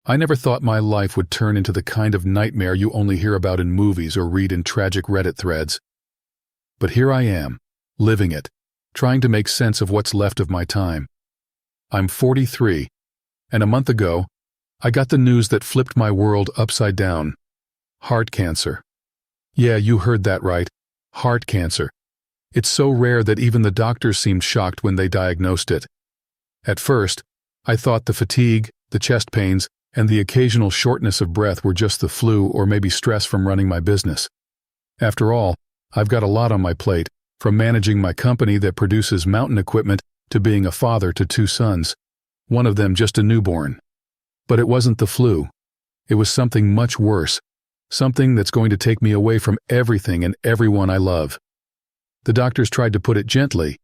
I never thought my life would turn into the kind of nightmare you only hear about in movies or read in tragic Reddit threads. But here I am, living it, trying to make sense of what's left of my time. I'm 43, and a month ago, I got the news that flipped my world upside down. Heart cancer. Yeah, you heard that right. Heart cancer. It's so rare that even the doctors seemed shocked when they diagnosed it. At first, I thought the fatigue, the chest pains, and the occasional shortness of breath were just the flu or maybe stress from running my business. After all, I've got a lot on my plate, from managing my company that produces mountain equipment to being a father to 2 sons, one of them just a newborn. But it wasn't the flu. It was something much worse, something that's going to take me away from everything and everyone I love. The doctors tried to put it gently,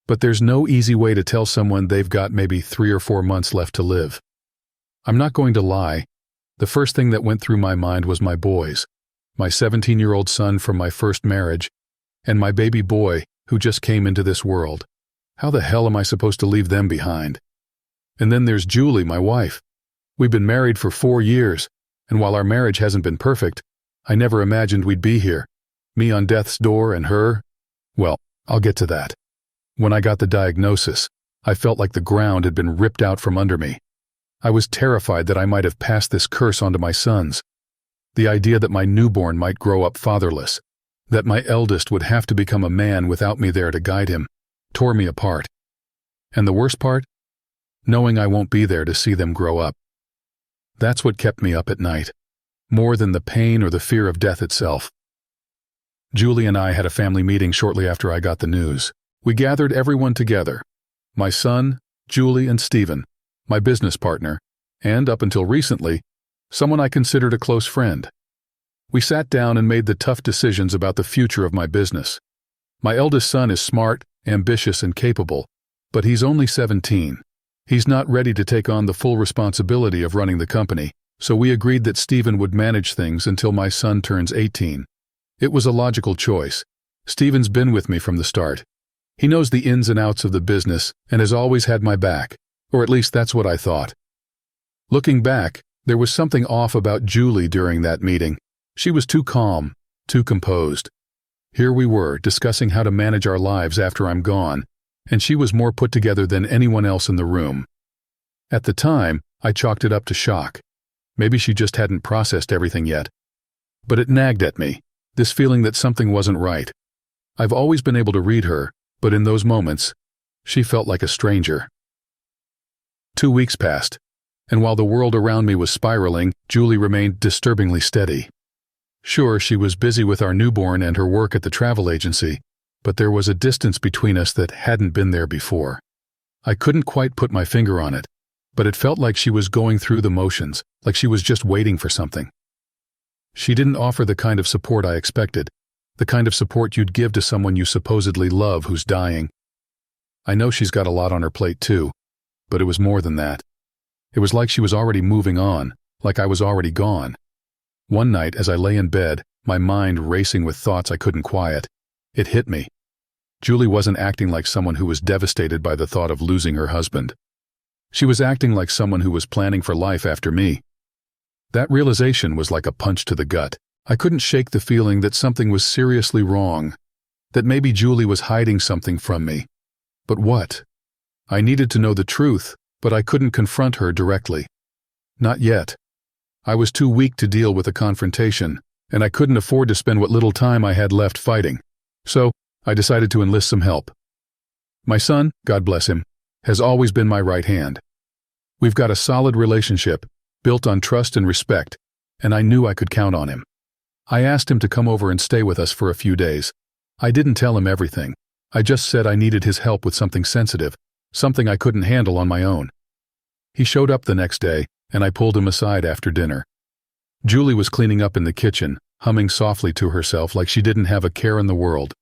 but there's no easy way to tell someone they've got maybe 3 or 4 months left to live. I'm not going to lie. The first thing that went through my mind was my boys, my 17-year-old son from my first marriage, and my baby boy who just came into this world. How the hell am I supposed to leave them behind? And then there's Julie, my wife. We've been married for 4 years, and while our marriage hasn't been perfect, I never imagined we'd be here. Me on death's door and her. Well, I'll get to that. When I got the diagnosis, I felt like the ground had been ripped out from under me. I was terrified that I might have passed this curse onto my sons. The idea that my newborn might grow up fatherless, that my eldest would have to become a man without me there to guide him, tore me apart. And the worst part? Knowing I won't be there to see them grow up. That's what kept me up at night, more than the pain or the fear of death itself. Julie and I had a family meeting shortly after I got the news. We gathered everyone together. My son, Julie, and Stephen, my business partner, and up until recently, someone I considered a close friend. We sat down and made the tough decisions about the future of my business. My eldest son is smart, ambitious, and capable, but he's only 17. He's not ready to take on the full responsibility of running the company, so we agreed that Stephen would manage things until my son turns 18. It was a logical choice. Stephen's been with me from the start. He knows the ins and outs of the business and has always had my back. Or at least that's what I thought. Looking back, there was something off about Julie during that meeting. She was too calm, too composed. Here we were, discussing how to manage our lives after I'm gone, and she was more put together than anyone else in the room. At the time, I chalked it up to shock. Maybe she just hadn't processed everything yet. But it nagged at me, this feeling that something wasn't right. I've always been able to read her, but in those moments, she felt like a stranger. 2 weeks passed, and while the world around me was spiraling, Julie remained disturbingly steady. Sure, she was busy with our newborn and her work at the travel agency, but there was a distance between us that hadn't been there before. I couldn't quite put my finger on it, but it felt like she was going through the motions, like she was just waiting for something. She didn't offer the kind of support I expected, the kind of support you'd give to someone you supposedly love who's dying. I know she's got a lot on her plate too, but it was more than that. It was like she was already moving on, like I was already gone. One night, as I lay in bed, my mind racing with thoughts I couldn't quiet, it hit me. Julie wasn't acting like someone who was devastated by the thought of losing her husband. She was acting like someone who was planning for life after me. That realization was like a punch to the gut. I couldn't shake the feeling that something was seriously wrong, that maybe Julie was hiding something from me. But what? I needed to know the truth, but I couldn't confront her directly. Not yet. I was too weak to deal with a confrontation, and I couldn't afford to spend what little time I had left fighting. So, I decided to enlist some help. My son, God bless him, has always been my right hand. We've got a solid relationship, built on trust and respect, and I knew I could count on him. I asked him to come over and stay with us for a few days. I didn't tell him everything. I just said I needed his help with something sensitive, something I couldn't handle on my own. He showed up the next day, and I pulled him aside after dinner. Julie was cleaning up in the kitchen, humming softly to herself like she didn't have a care in the world.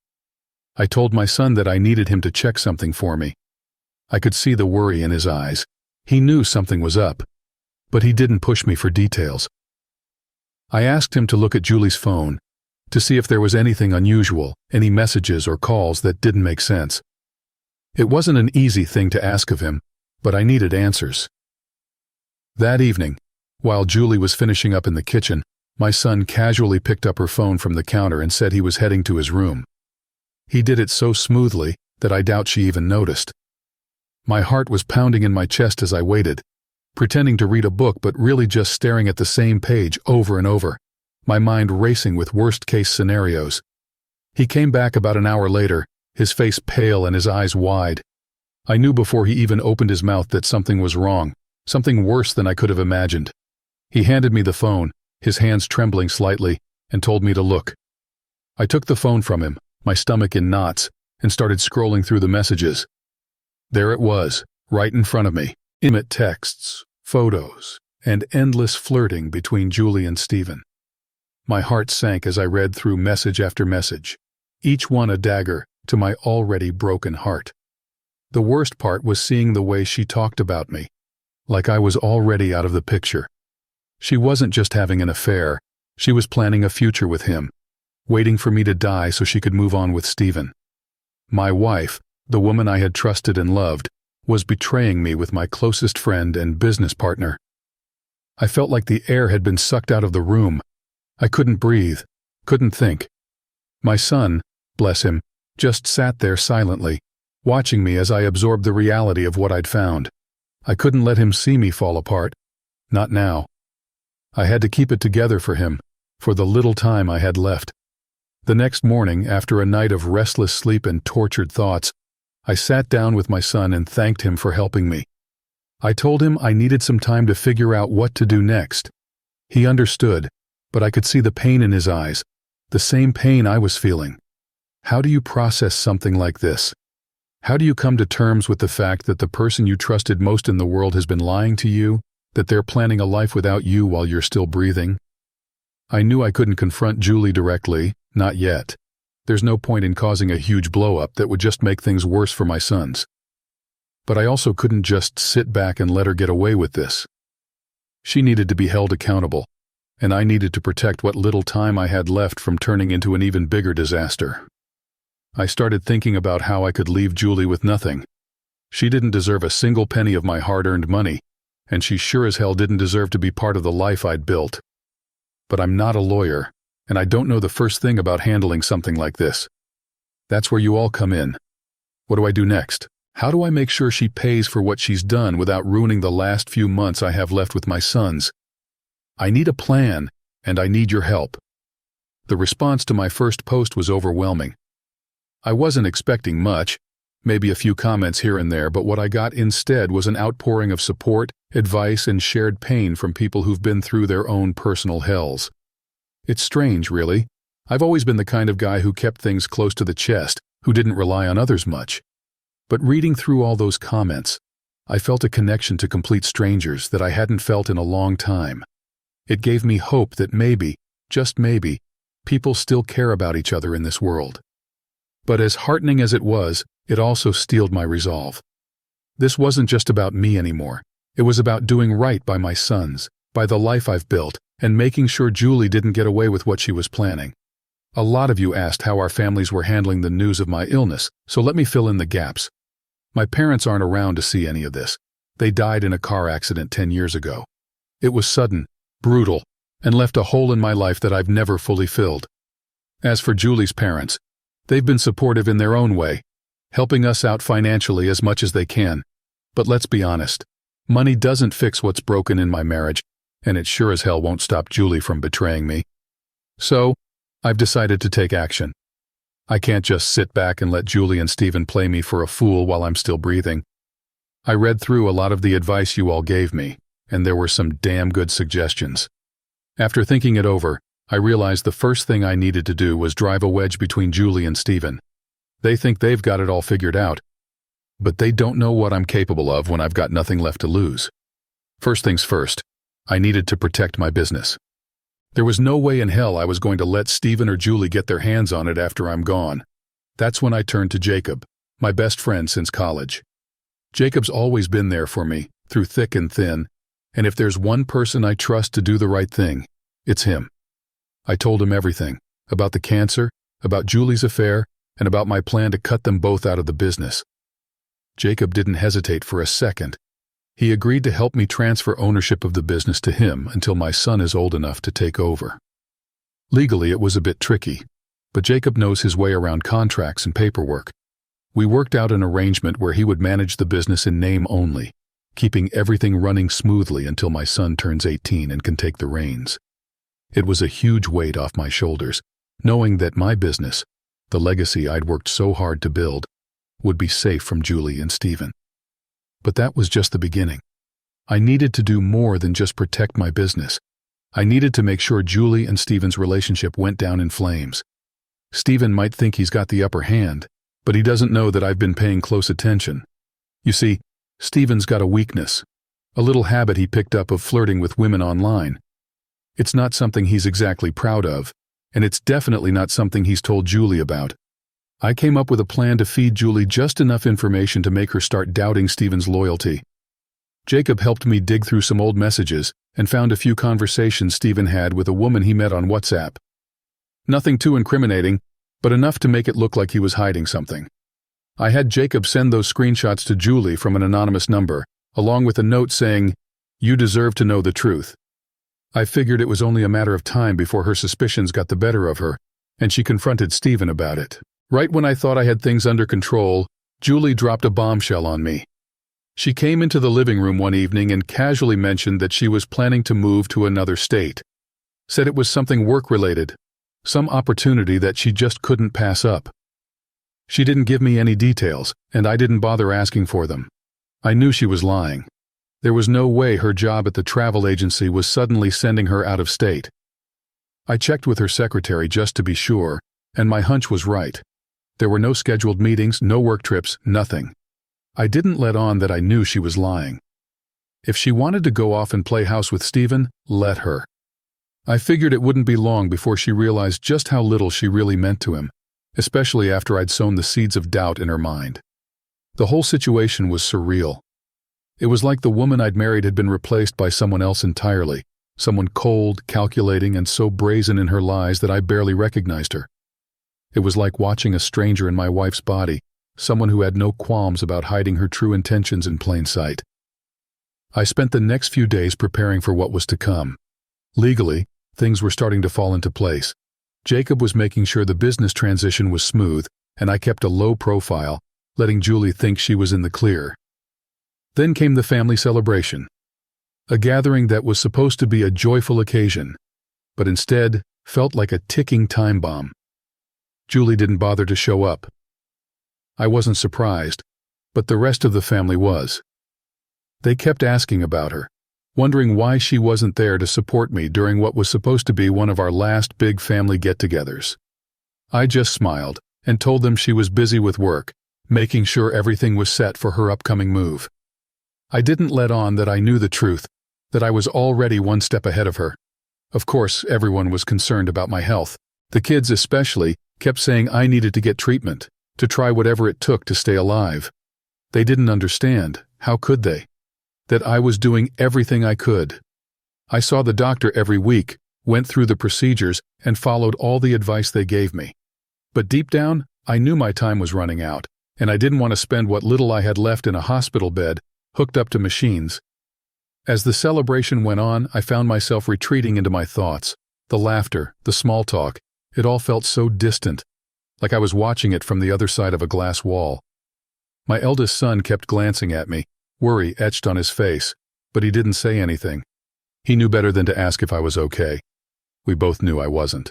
I told my son that I needed him to check something for me. I could see the worry in his eyes. He knew something was up, but he didn't push me for details. I asked him to look at Julie's phone, to see if there was anything unusual, any messages or calls that didn't make sense. It wasn't an easy thing to ask of him, but I needed answers. That evening, While Julie was finishing up in the kitchen, my son casually picked up her phone from the counter and said he was heading to his room. He did it so smoothly that I doubt she even noticed. My heart was pounding in my chest as I waited, pretending to read a book but really just staring at the same page over and over, my mind racing with worst-case scenarios. He came back about an hour later, his face pale and his eyes wide. I knew before he even opened his mouth that something was wrong, something worse than I could have imagined. He handed me the phone, his hands trembling slightly, and told me to look. I took the phone from him, my stomach in knots, and started scrolling through the messages. There it was, right in front of me, intimate texts, photos, and endless flirting between Julie and Stephen. My heart sank as I read through message after message, each one a dagger to my already broken heart. The worst part was seeing the way she talked about me, like I was already out of the picture. She wasn't just having an affair, she was planning a future with him, waiting for me to die so she could move on with Stephen. My wife, the woman I had trusted and loved, was betraying me with my closest friend and business partner. I felt like the air had been sucked out of the room. I couldn't breathe, couldn't think. My son, bless him, just sat there silently, watching me as I absorbed the reality of what I'd found. I couldn't let him see me fall apart. Not now. I had to keep it together for him, for the little time I had left. The next morning, after a night of restless sleep and tortured thoughts, I sat down with my son and thanked him for helping me. I told him I needed some time to figure out what to do next. He understood, but I could see the pain in his eyes, the same pain I was feeling. How do you process something like this? How do you come to terms with the fact that the person you trusted most in the world has been lying to you, that they're planning a life without you while you're still breathing? I knew I couldn't confront Julie directly, not yet. There's no point in causing a huge blow-up that would just make things worse for my sons. But I also couldn't just sit back and let her get away with this. She needed to be held accountable, and I needed to protect what little time I had left from turning into an even bigger disaster. I started thinking about how I could leave Julie with nothing. She didn't deserve a single penny of my hard-earned money, and she sure as hell didn't deserve to be part of the life I'd built. But I'm not a lawyer, and I don't know the first thing about handling something like this. That's where you all come in. What do I do next? How do I make sure she pays for what she's done without ruining the last few months I have left with my sons? I need a plan, and I need your help. The response to my first post was overwhelming. I wasn't expecting much, maybe a few comments here and there, but what I got instead was an outpouring of support, advice, and shared pain from people who've been through their own personal hells. It's strange, really. I've always been the kind of guy who kept things close to the chest, who didn't rely on others much. But reading through all those comments, I felt a connection to complete strangers that I hadn't felt in a long time. It gave me hope that maybe, just maybe, people still care about each other in this world. But as heartening as it was, it also steeled my resolve. This wasn't just about me anymore. It was about doing right by my sons, by the life I've built, and making sure Julie didn't get away with what she was planning. A lot of you asked how our families were handling the news of my illness, so let me fill in the gaps. My parents aren't around to see any of this. They died in a car accident 10 years ago. It was sudden, brutal, and left a hole in my life that I've never fully filled. As for Julie's parents, they've been supportive in their own way, helping us out financially as much as they can. But let's be honest, money doesn't fix what's broken in my marriage, and it sure as hell won't stop Julie from betraying me. So, I've decided to take action. I can't just sit back and let Julie and Stephen play me for a fool while I'm still breathing. I read through a lot of the advice you all gave me, and there were some damn good suggestions. After thinking it over, I realized the first thing I needed to do was drive a wedge between Julie and Stephen. They think they've got it all figured out, but they don't know what I'm capable of when I've got nothing left to lose. First things first, I needed to protect my business. There was no way in hell I was going to let Stephen or Julie get their hands on it after I'm gone. That's when I turned to Jacob, my best friend since college. Jacob's always been there for me, through thick and thin, and if there's one person I trust to do the right thing, it's him. I told him everything, about the cancer, about Julie's affair, and about my plan to cut them both out of the business. Jacob didn't hesitate for a second. He agreed to help me transfer ownership of the business to him until my son is old enough to take over. Legally, it was a bit tricky, but Jacob knows his way around contracts and paperwork. We worked out an arrangement where he would manage the business in name only, keeping everything running smoothly until my son turns 18 and can take the reins. It was a huge weight off my shoulders, knowing that my business, the legacy I'd worked so hard to build, would be safe from Julie and Stephen. But that was just the beginning. I needed to do more than just protect my business. I needed to make sure Julie and Stephen's relationship went down in flames. Stephen might think he's got the upper hand, but he doesn't know that I've been paying close attention. You see, Stephen's got a weakness, a little habit he picked up of flirting with women online. It's not something he's exactly proud of, and it's definitely not something he's told Julie about. I came up with a plan to feed Julie just enough information to make her start doubting Stephen's loyalty. Jacob helped me dig through some old messages and found a few conversations Stephen had with a woman he met on WhatsApp. Nothing too incriminating, but enough to make it look like he was hiding something. I had Jacob send those screenshots to Julie from an anonymous number, along with a note saying, "You deserve to know the truth." I figured it was only a matter of time before her suspicions got the better of her, and she confronted Stephen about it. Right when I thought I had things under control, Julie dropped a bombshell on me. She came into the living room one evening and casually mentioned that she was planning to move to another state. Said it was something work-related, some opportunity that she just couldn't pass up. She didn't give me any details, and I didn't bother asking for them. I knew she was lying. There was no way her job at the travel agency was suddenly sending her out of state. I checked with her secretary just to be sure, and my hunch was right. There were no scheduled meetings, no work trips, nothing. I didn't let on that I knew she was lying. If she wanted to go off and play house with Stephen, let her. I figured it wouldn't be long before she realized just how little she really meant to him, especially after I'd sown the seeds of doubt in her mind. The whole situation was surreal. It was like the woman I'd married had been replaced by someone else entirely, someone cold, calculating, and so brazen in her lies that I barely recognized her. It was like watching a stranger in my wife's body, someone who had no qualms about hiding her true intentions in plain sight. I spent the next few days preparing for what was to come. Legally, things were starting to fall into place. Jacob was making sure the business transition was smooth, and I kept a low profile, letting Julie think she was in the clear. Then came the family celebration, a gathering that was supposed to be a joyful occasion, but instead felt like a ticking time bomb. Julie didn't bother to show up. I wasn't surprised, but the rest of the family was. They kept asking about her, wondering why she wasn't there to support me during what was supposed to be one of our last big family get-togethers. I just smiled and told them she was busy with work, making sure everything was set for her upcoming move. I didn't let on that I knew the truth, that I was already one step ahead of her. Of course, everyone was concerned about my health. The kids especially kept saying I needed to get treatment, to try whatever it took to stay alive. They didn't understand, how could they, that I was doing everything I could. I saw the doctor every week, went through the procedures, and followed all the advice they gave me. But deep down, I knew my time was running out, and I didn't want to spend what little I had left in a hospital bed, hooked up to machines. As the celebration went on, I found myself retreating into my thoughts. The laughter, the small talk, it all felt so distant, like I was watching it from the other side of a glass wall. My eldest son kept glancing at me, worry etched on his face, but he didn't say anything. He knew better than to ask if I was okay. We both knew I wasn't.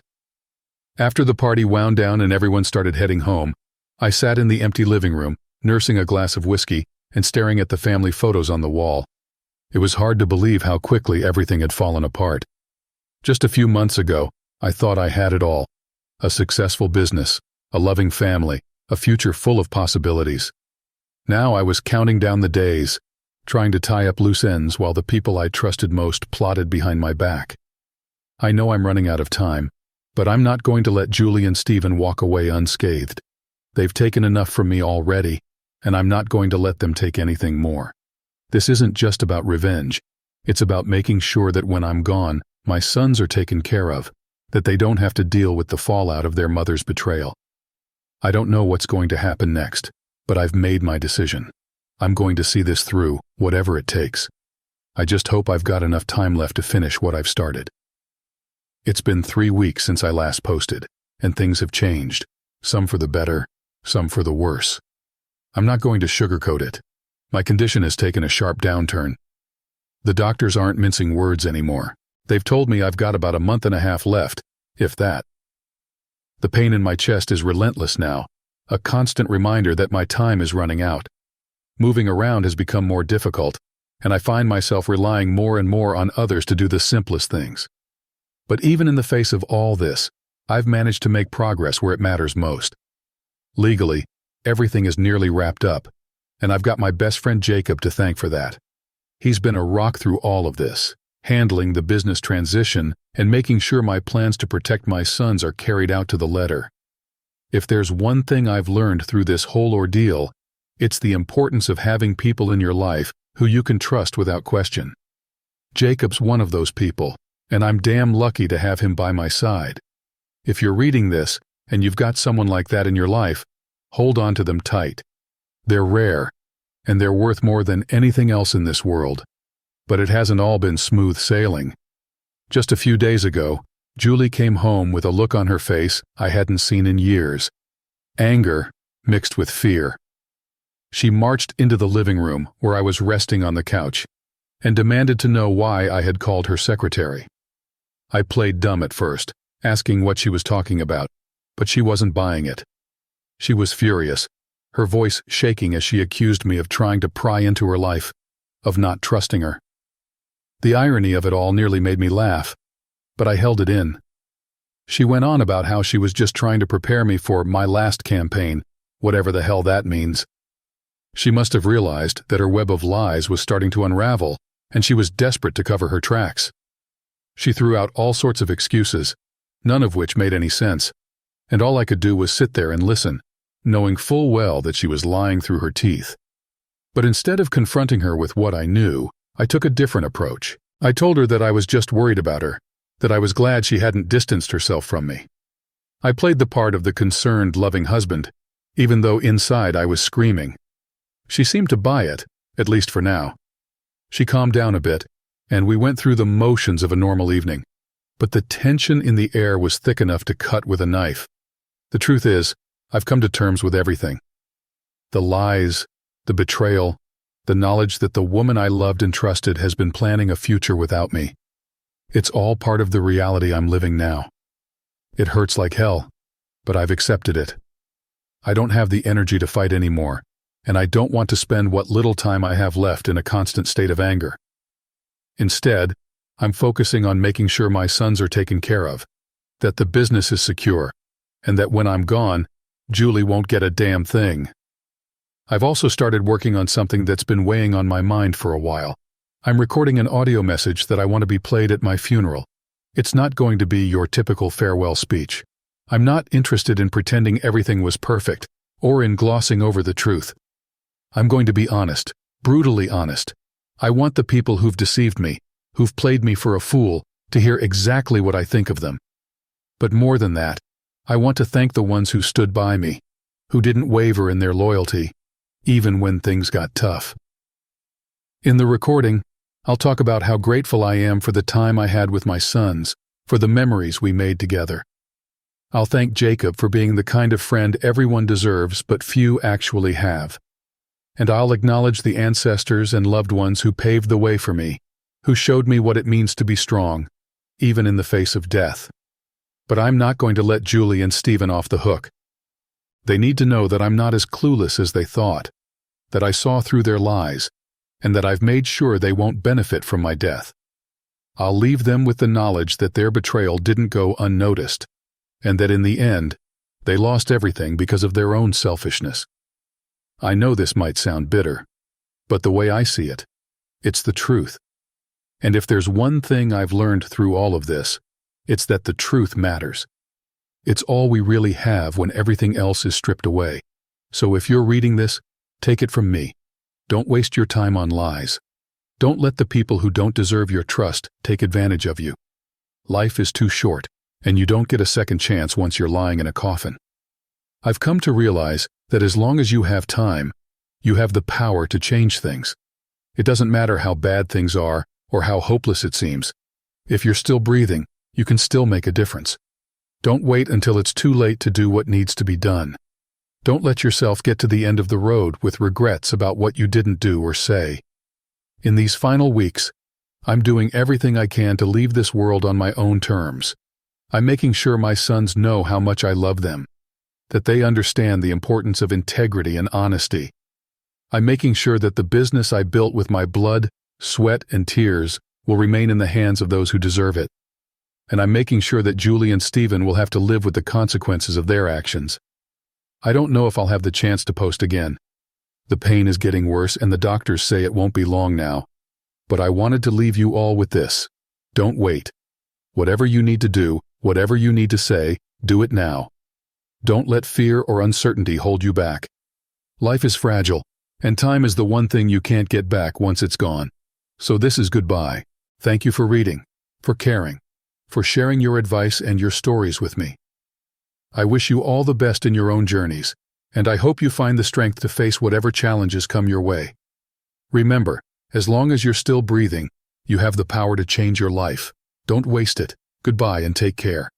After the party wound down and everyone started heading home, I sat in the empty living room, nursing a glass of whiskey and staring at the family photos on the wall. It was hard to believe how quickly everything had fallen apart. Just a few months ago, I thought I had it all. A successful business, a loving family, a future full of possibilities. Now I was counting down the days, trying to tie up loose ends while the people I trusted most plotted behind my back. I know I'm running out of time, but I'm not going to let Julie and Stephen walk away unscathed. They've taken enough from me already, and I'm not going to let them take anything more. This isn't just about revenge. It's about making sure that when I'm gone, my sons are taken care of, that they don't have to deal with the fallout of their mother's betrayal. I don't know what's going to happen next, but I've made my decision. I'm going to see this through, whatever it takes. I just hope I've got enough time left to finish what I've started. It's been 3 weeks since I last posted, and things have changed, some for the better, some for the worse. I'm not going to sugarcoat it. My condition has taken a sharp downturn. The doctors aren't mincing words anymore. They've told me I've got about a month and a half left, if that. The pain in my chest is relentless now, a constant reminder that my time is running out. Moving around has become more difficult, and I find myself relying more and more on others to do the simplest things. But even in the face of all this, I've managed to make progress where it matters most. Legally, everything is nearly wrapped up, and I've got my best friend Jacob to thank for that. He's been a rock through all of this, handling the business transition and making sure my plans to protect my sons are carried out to the letter. If there's one thing I've learned through this whole ordeal, it's the importance of having people in your life who you can trust without question. Jacob's one of those people, and I'm damn lucky to have him by my side. If you're reading this and you've got someone like that in your life, hold on to them tight. They're rare, and they're worth more than anything else in this world. But it hasn't all been smooth sailing. Just a few days ago, Julie came home with a look on her face I hadn't seen in years. Anger mixed with fear. She marched into the living room where I was resting on the couch and demanded to know why I had called her secretary. I played dumb at first, asking what she was talking about, but she wasn't buying it. She was furious, her voice shaking as she accused me of trying to pry into her life, of not trusting her. The irony of it all nearly made me laugh, but I held it in. She went on about how she was just trying to prepare me for my last campaign, whatever the hell that means. She must have realized that her web of lies was starting to unravel, and she was desperate to cover her tracks. She threw out all sorts of excuses, none of which made any sense, and all I could do was sit there and listen, knowing full well that she was lying through her teeth. But instead of confronting her with what I knew, I took a different approach. I told her that I was just worried about her, that I was glad she hadn't distanced herself from me. I played the part of the concerned, loving husband, even though inside I was screaming. She seemed to buy it, at least for now. She calmed down a bit, and we went through the motions of a normal evening. But the tension in the air was thick enough to cut with a knife. The truth is, I've come to terms with everything. The lies, the betrayal, the knowledge that the woman I loved and trusted has been planning a future without me. It's all part of the reality I'm living now. It hurts like hell, but I've accepted it. I don't have the energy to fight anymore, and I don't want to spend what little time I have left in a constant state of anger. Instead, I'm focusing on making sure my sons are taken care of, that the business is secure, and that when I'm gone, Julie won't get a damn thing. I've also started working on something that's been weighing on my mind for a while. I'm recording an audio message that I want to be played at my funeral. It's not going to be your typical farewell speech. I'm not interested in pretending everything was perfect, or in glossing over the truth. I'm going to be honest, brutally honest. I want the people who've deceived me, who've played me for a fool, to hear exactly what I think of them. But more than that, I want to thank the ones who stood by me, who didn't waver in their loyalty, even when things got tough. In the recording, I'll talk about how grateful I am for the time I had with my sons, for the memories we made together. I'll thank Jacob for being the kind of friend everyone deserves but few actually have. And I'll acknowledge the ancestors and loved ones who paved the way for me, who showed me what it means to be strong, even in the face of death. But I'm not going to let Julie and Stephen off the hook. They need to know that I'm not as clueless as they thought, that I saw through their lies, and that I've made sure they won't benefit from my death. I'll leave them with the knowledge that their betrayal didn't go unnoticed, and that in the end, they lost everything because of their own selfishness. I know this might sound bitter, but the way I see it, it's the truth. And if there's one thing I've learned through all of this, it's that the truth matters. It's all we really have when everything else is stripped away. So if you're reading this, take it from me. Don't waste your time on lies. Don't let the people who don't deserve your trust take advantage of you. Life is too short, and you don't get a second chance once you're lying in a coffin. I've come to realize that as long as you have time, You have the power to change things. It doesn't matter how bad things are or how hopeless it seems. If you're still breathing, you can still make a difference. Don't wait until it's too late to do what needs to be done. Don't let yourself get to the end of the road with regrets about what you didn't do or say. In these final weeks, I'm doing everything I can to leave this world on my own terms. I'm making sure my sons know how much I love them, that they understand the importance of integrity and honesty. I'm making sure that the business I built with my blood, sweat, and tears will remain in the hands of those who deserve it. And I'm making sure that Julie and Stephen will have to live with the consequences of their actions. I don't know if I'll have the chance to post again. The pain is getting worse and the doctors say it won't be long now. But I wanted to leave you all with this. Don't wait. Whatever you need to do, whatever you need to say, do it now. Don't let fear or uncertainty hold you back. Life is fragile, and time is the one thing you can't get back once it's gone. So this is goodbye. Thank you for reading, for caring, for sharing your advice and your stories with me. I wish you all the best in your own journeys, and I hope you find the strength to face whatever challenges come your way. Remember, as long as you're still breathing, you have the power to change your life. Don't waste it. Goodbye and take care.